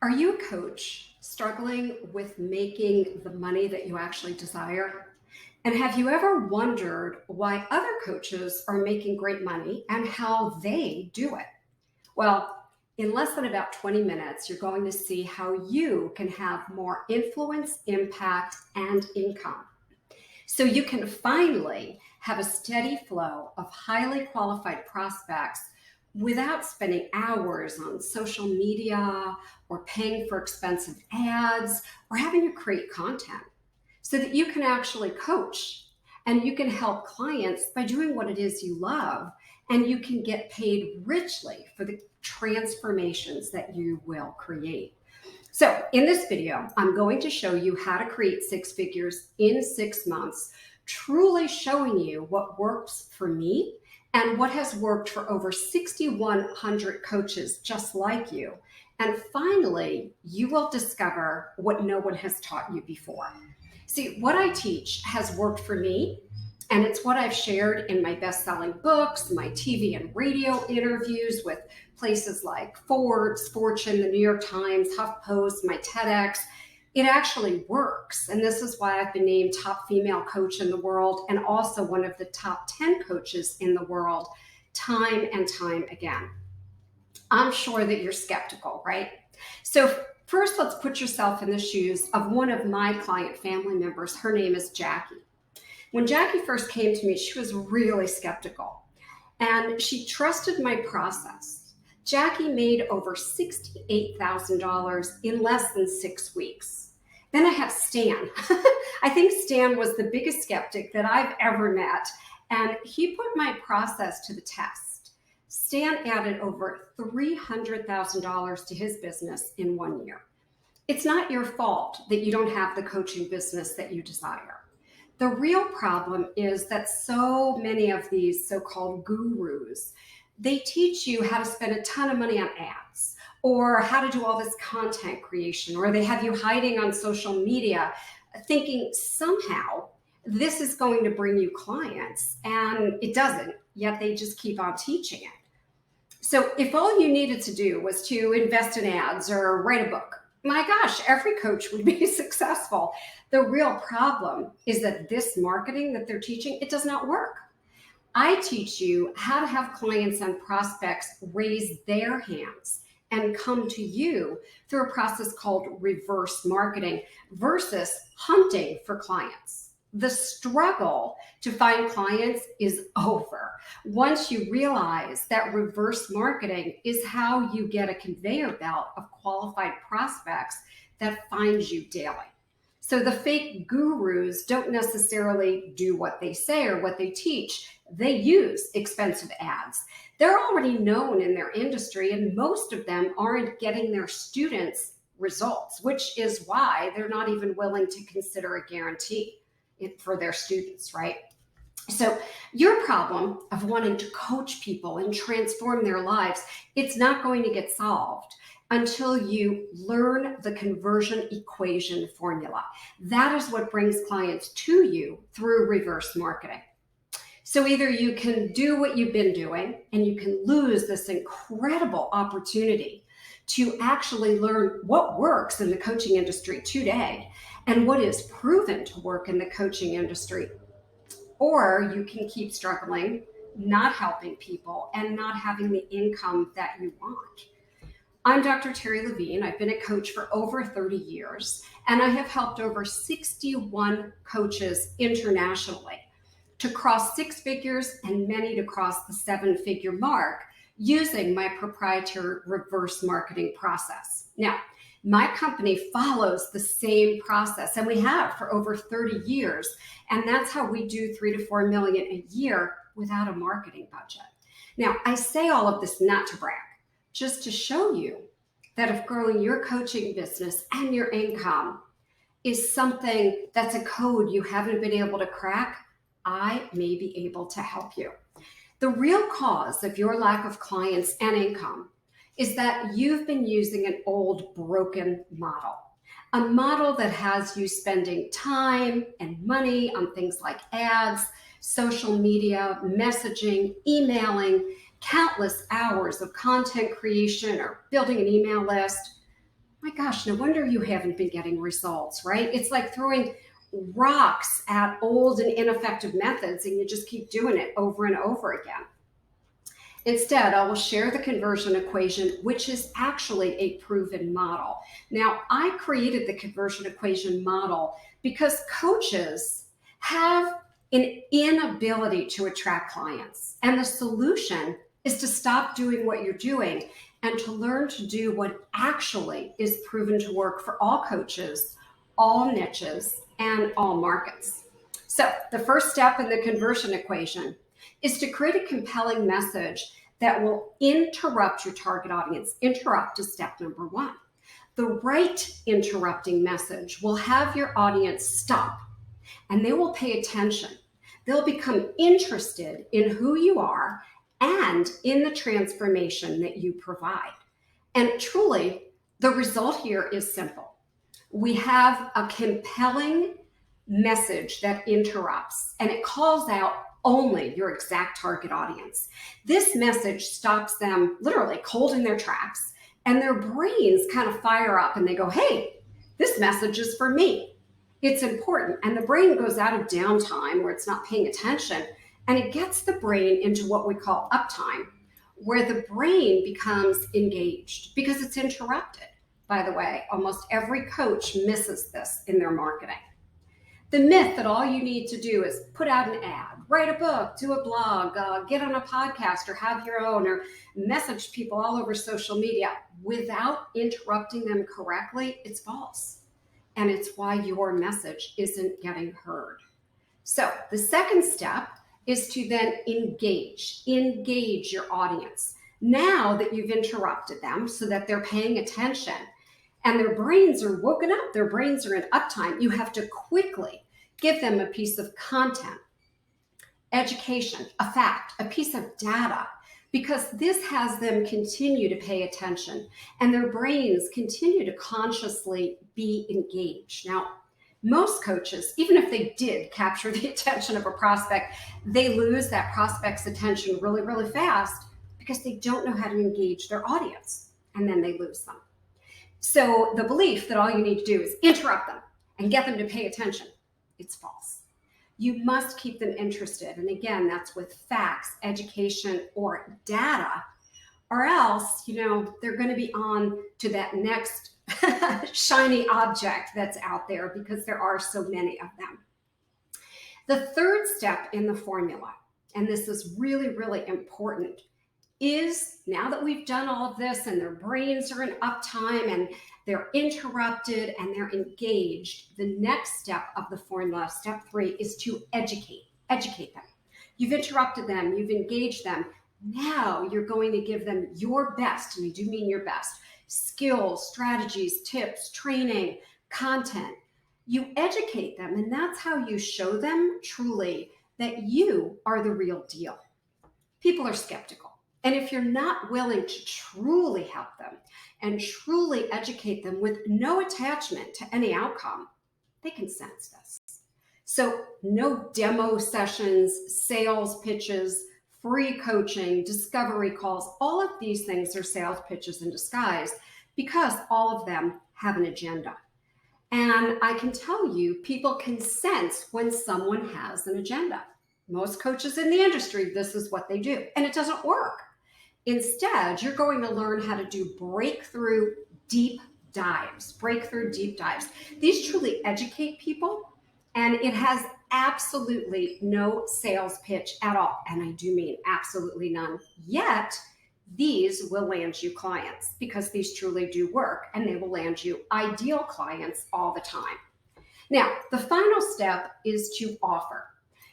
Are you a coach struggling with making the money that you actually desire? And have you ever wondered why other coaches are making great money and how they do it? Well, in less than about 20 minutes, you're going to see how you can have more influence, impact, and income. So you can finally have a steady flow of highly qualified prospects without spending hours on social media or paying for expensive ads or having to create content so that you can actually coach and you can help clients by doing what it is you love, and you can get paid richly for the transformations that you will create. So in this video, I'm going to show you how to create six figures in 6 months, truly showing you what works for me and what has worked for over 6,100 coaches just like you. And finally, you will discover what no one has taught you before. See, what I teach has worked for me, and it's what I've shared in my best-selling books, my TV and radio interviews with places like Forbes, Fortune, the New York Times, HuffPost, my TEDx. It actually works. And this is why I've been named top female coach in the world and also one of the top 10 coaches in the world time and time again. I'm sure that you're skeptical, right? So first, let's put yourself in the shoes of one of my client family members. Her name is Jackie. When Jackie first came to me, she was really skeptical and she trusted my process. Jackie made over $68,000 in less than 6 weeks. Then I have Stan. I think Stan was the biggest skeptic that I've ever met, and he put my process to the test. Stan added over $300,000 to his business in 1 year. It's not your fault that you don't have the coaching business that you desire. The real problem is that so many of these so-called gurus, they teach you how to spend a ton of money on ads or how to do all this content creation, or they have you hiding on social media thinking somehow this is going to bring you clients, and it doesn't, yet they just keep on teaching it. So if all you needed to do was to invest in ads or write a book, my gosh, every coach would be successful. The real problem is that this marketing that they're teaching, it does not work. I teach you how to have clients and prospects raise their hands and come to you through a process called reverse marketing versus hunting for clients. The struggle to find clients is over once you realize that reverse marketing is how you get a conveyor belt of qualified prospects that finds you daily. So the fake gurus don't necessarily do what they say or what they teach. They use expensive ads. They're already known in their industry, and most of them aren't getting their students results, which is why they're not even willing to consider a guarantee for their students, right? So your problem of wanting to coach people and transform their lives, it's not going to get solved until you learn the conversion equation formula. That is what brings clients to you through reverse marketing. So either you can do what you've been doing and you can lose this incredible opportunity to actually learn what works in the coaching industry today and what is proven to work in the coaching industry. Or you can keep struggling, not helping people, and not having the income that you want. I'm Dr. Terry Levine. I've been a coach for over 30 years, and I have helped over 61 coaches internationally to cross 6 figures and many to cross the 7-figure mark using my proprietary reverse marketing process. Now, my company follows the same process, and we have for over 30 years, and that's how we do 3 to 4 million a year without a marketing budget. Now, I say all of this not to brag, just to show you that if growing your coaching business and your income is something that's a code you haven't been able to crack, I may be able to help you. The real cause of your lack of clients and income is that you've been using an old, broken model, a model that has you spending time and money on things like ads, social media, messaging, emailing, countless hours of content creation or building an email list. My gosh, no wonder you haven't been getting results, right? It's like throwing rocks at old and ineffective methods, and you just keep doing it over and over again. Instead, I will share the conversion equation, which is actually a proven model. Now, I created the conversion equation model because coaches have an inability to attract clients. And the solution is to stop doing what you're doing and to learn to do what actually is proven to work for all coaches, all niches, and all markets. So, the first step in the conversion equation is to create a compelling message that will interrupt your target audience. Interrupt is step number one. The right interrupting message will have your audience stop and they will pay attention. They'll become interested in who you are and in the transformation that you provide. And truly, the result here is simple. We have a compelling message that interrupts and it calls out only your exact target audience. This message stops them literally cold in their tracks, and their brains kind of fire up and they go, hey, this message is for me. It's important. And the brain goes out of downtime where it's not paying attention, and it gets the brain into what we call uptime, where the brain becomes engaged because it's interrupted. By the way, almost every coach misses this in their marketing. The myth that all you need to do is put out an ad, write a book, do a blog, get on a podcast or have your own, or message people all over social media without interrupting them correctly, it's false. And it's why your message isn't getting heard. So the second step is to then engage your audience. Now that you've interrupted them so that they're paying attention, and their brains are woken up, their brains are in uptime, you have to quickly give them a piece of content, education, a fact, a piece of data, because this has them continue to pay attention and their brains continue to consciously be engaged. Now, most coaches, even if they did capture the attention of a prospect, they lose that prospect's attention really, really fast because they don't know how to engage their audience, and then they lose them. So the belief that all you need to do is interrupt them and get them to pay attention, it's false. You must keep them interested. And again, that's with facts, education, or data, or else, they're going to be on to that next shiny object that's out there because there are so many of them. The third step in the formula, and this is really, really important, is now that we've done all of this and their brains are in uptime and they're interrupted and they're engaged, the next step of the formula, step 3, is to educate them. You've interrupted them, you've engaged them. Now you're going to give them your best, and I do mean your best, skills, strategies, tips, training, content. You educate them, and that's how you show them truly that you are the real deal. People are skeptical. And if you're not willing to truly help them and truly educate them with no attachment to any outcome, they can sense this. So no demo sessions, sales pitches, free coaching, discovery calls, all of these things are sales pitches in disguise because all of them have an agenda. And I can tell you, people can sense when someone has an agenda. Most coaches in the industry, this is what they do, and it doesn't work. Instead, you're going to learn how to do breakthrough deep dives. These truly educate people, and it has absolutely no sales pitch at all. And I do mean absolutely none. Yet, these will land you clients because these truly do work, and they will land you ideal clients all the time. Now, the final step is to offer.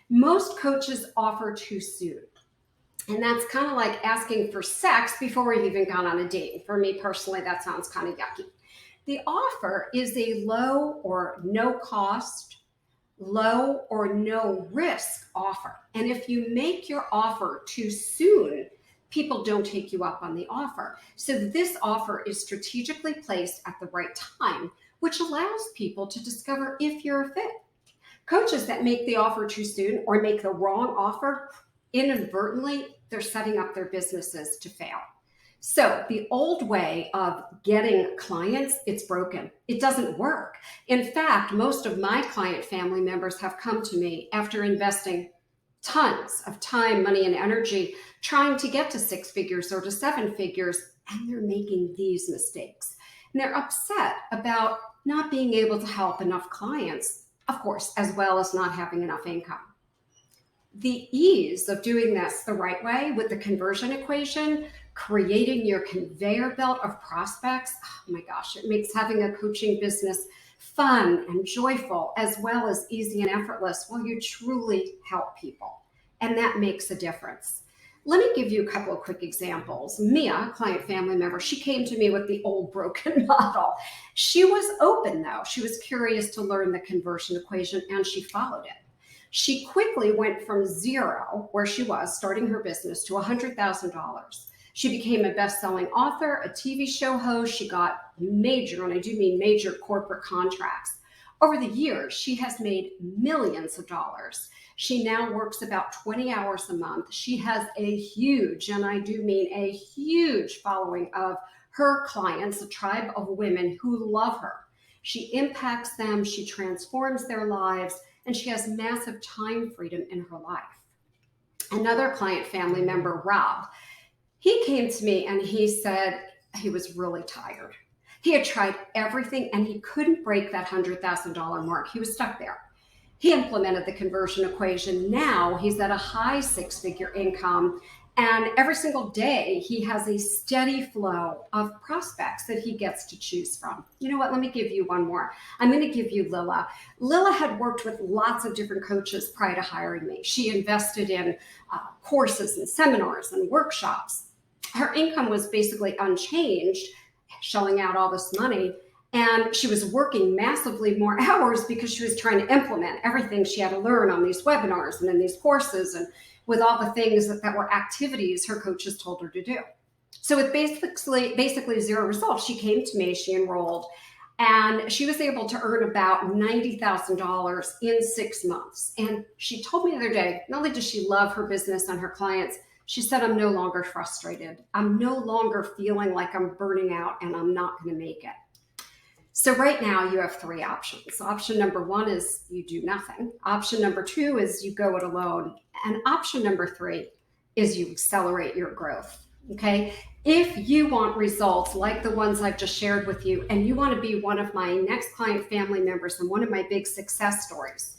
Most coaches offer too soon. And that's kind of like asking for sex before we've even gone on a date. For me personally, that sounds kind of yucky. The offer is a low or no cost, low or no risk offer. And if you make your offer too soon, people don't take you up on the offer. So this offer is strategically placed at the right time, which allows people to discover if you're a fit. Coaches that make the offer too soon or make the wrong offer, inadvertently, they're setting up their businesses to fail. So the old way of getting clients, it's broken. It doesn't work. In fact, most of my client family members have come to me after investing tons of time, money, and energy trying to get to six figures or to seven figures, and they're making these mistakes. And they're upset about not being able to help enough clients, of course, as well as not having enough income. The ease of doing this the right way with the conversion equation, creating your conveyor belt of prospects, oh my gosh, it makes having a coaching business fun and joyful, as well as easy and effortless while you truly help people. And that makes a difference. Let me give you a couple of quick examples. Mia, client family member, she came to me with the old broken model. She was open though. She was curious to learn the conversion equation and she followed it. She quickly went from zero, where she was starting her business, to $100,000. She became a best-selling author, a TV show host. She got major, and I do mean major, corporate contracts. Over the years, she has made millions of dollars. She now works about 20 hours a month. She has a huge, and I do mean a huge, following of her clients, a tribe of women who love her. She impacts them, she transforms their lives, and she has massive time freedom in her life. Another client family member, Rob, he came to me and he said he was really tired. He had tried everything and he couldn't break that $100,000 mark. He was stuck there. He implemented the conversion equation. Now he's at a high six-figure income, and every single day he has a steady flow of prospects that he gets to choose from. You know what? Let me give you one more. I'm going to give you Lila. Lila had worked with lots of different coaches prior to hiring me. She invested in courses and seminars and workshops. Her income was basically unchanged, shelling out all this money. And she was working massively more hours because she was trying to implement everything she had to learn on these webinars and in these courses and with all the things that were activities her coaches told her to do. So with basically zero results, she came to me, she enrolled, and she was able to earn about $90,000 in 6 months. And she told me the other day, not only does she love her business and her clients, she said, I'm no longer frustrated. I'm no longer feeling like I'm burning out and I'm not going to make it. So right now you have three options. Option number one is you do nothing. Option number two is you go it alone. And option number three is you accelerate your growth. Okay. If you want results like the ones I've just shared with you, and you want to be one of my next client family members and one of my big success stories,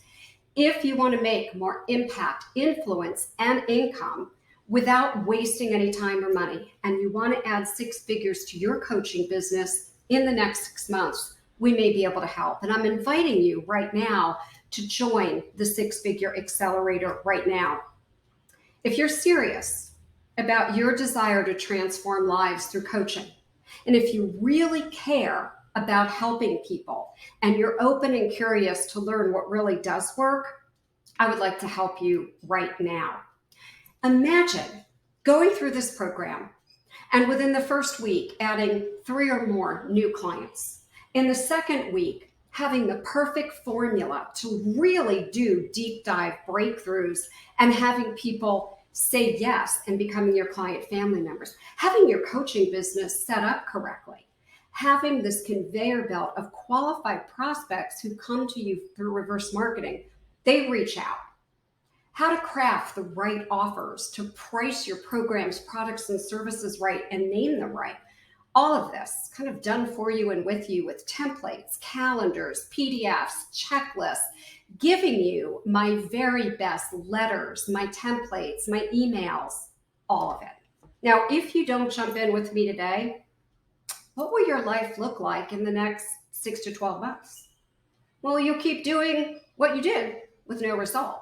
if you want to make more impact, influence, and income without wasting any time or money, and you want to add six figures to your coaching business in the next 6 months, we may be able to help. And I'm inviting you right now to join the six-figure accelerator right now. If you're serious about your desire to transform lives through coaching, and if you really care about helping people, and you're open and curious to learn what really does work, I would like to help you right now. Imagine going through this program and within the first week, adding 3 or more new clients. In the second week, having the perfect formula to really do deep dive breakthroughs and having people say yes and becoming your client family members. Having your coaching business set up correctly. Having this conveyor belt of qualified prospects who come to you through reverse marketing. They reach out. How to craft the right offers, to price your programs, products, and services right, and name them right. All of this kind of done for you and with you with templates, calendars, PDFs, checklists, giving you my very best letters, my templates, my emails, all of it. Now, if you don't jump in with me today, what will your life look like in the next 6 to 12 months? Well, you'll keep doing what you did with no result.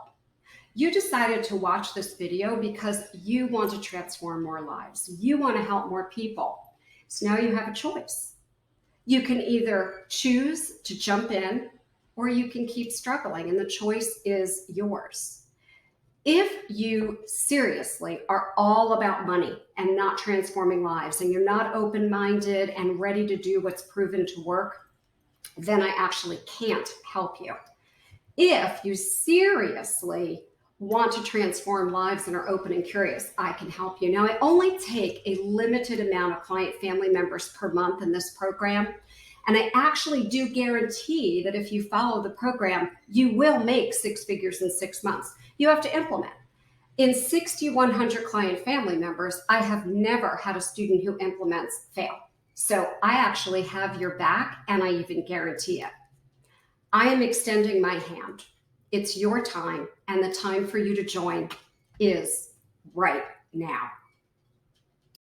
You decided to watch this video because you want to transform more lives. You want to help more people. So now you have a choice. You can either choose to jump in or you can keep struggling, and the choice is yours. If you seriously are all about money and not transforming lives, and you're not open-minded and ready to do what's proven to work, then I actually can't help you. If you seriously want to transform lives and are open and curious, I can help you. Now, I only take a limited amount of client family members per month in this program. And I actually do guarantee that if you follow the program, you will make six figures in 6 months. You have to implement. In 6,100 client family members, I have never had a student who implements fail. So I actually have your back, and I even guarantee it. I am extending my hand. It's your time, and the time for you to join is right now.